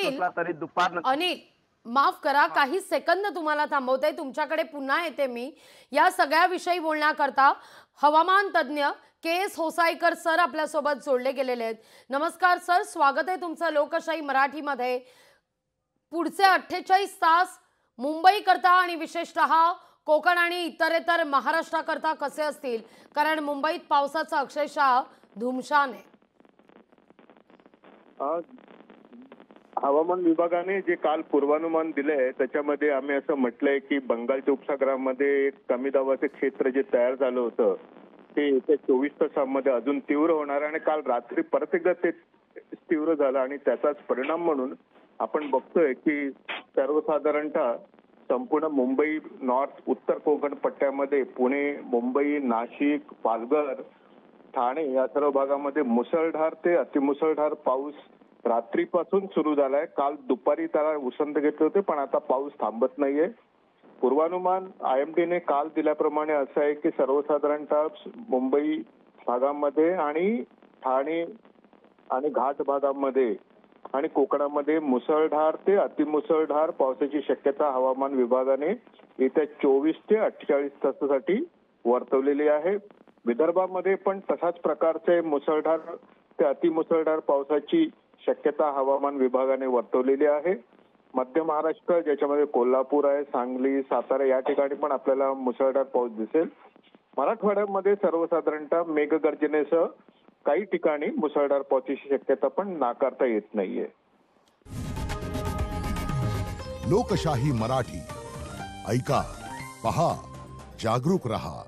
असला तरी दुपार अनिल माफ करा, काही सेकंद तुम्हाला थांबवते, तुमच्याकडे पुन्हा येते मी या सगळ्या विषयी बोलण्याकरता. हवामान तज्ञ के.एस. होसाईकर सर आपल्या सोबत जोडले गेलेले आहेत. नमस्कार सर, स्वागत आहे तुमचं लोकशाही मराठीमध्ये. पुढचे 48 तास मुंबई करता आणि विशेषतः कोकण आणि इतरेतर महाराष्ट्राकरता कसे असतील, कारण मुंबईत पावसाचा अक्षरशः धुमशान आहे. हवामान विभागाने जे काल पूर्वानुमान दिले त्याच्यामध्ये आम्ही असं म्हटलंय की बंगालच्या उपसागरामध्ये एक कमी दाबाचे क्षेत्र जे तयार झालं होतं ते येत्या 24 तासांमध्ये अजून तीव्र होणार आणि काल रात्री परत एकदा ते तीव्र झालं आणि त्याचाच परिणाम म्हणून आपण बघतोय की सर्वसाधारणतः संपूर्ण मुंबई नॉर्थ उत्तर कोकण पट्ट्यामध्ये पुणे, मुंबई, नाशिक, पालघर, ठाणे या सर्व भागामध्ये मुसळधार ते अतिमुसळधार पाऊस रात्रीपासून सुरू झालाय. काल दुपारी त्याला उसंत घेतले होते पण आता पाऊस थांबत नाहीये. पूर्वानुमान IMDने काल दिल्याप्रमाणे असं आहे की सर्वसाधारणतः मुंबई भागामध्ये आणि ठाणे आणि घाट भागामध्ये आणि कोकणामध्ये मुसळधार ते अतिमुसळधार पावसाची शक्यता हवामान विभागाने येत्या 24 ते 48 तासासाठी वर्तवलेली आहे. विदर्भामध्ये पण तशाच प्रकारचे मुसळधार ते अतिमुसळधार पावसाची शक्यता हवामान विभागाने वर्तवलेली आहे. मध्य महाराष्ट्र ज्याच्यामध्ये कोल्हापूर आहे, सांगली, सातारा या ठिकाणी पण आपल्याला मुसळधार पाऊस दिसेल. मराठवाड्यामध्ये सर्वसाधारणतः मेघगर्जनेसह काही ठिकाणी मुसळधार पावसाची शक्यता पण नाकारता येत नाहीये. लोकशाही मराठी ऐका, पहा, जागरूक रहा.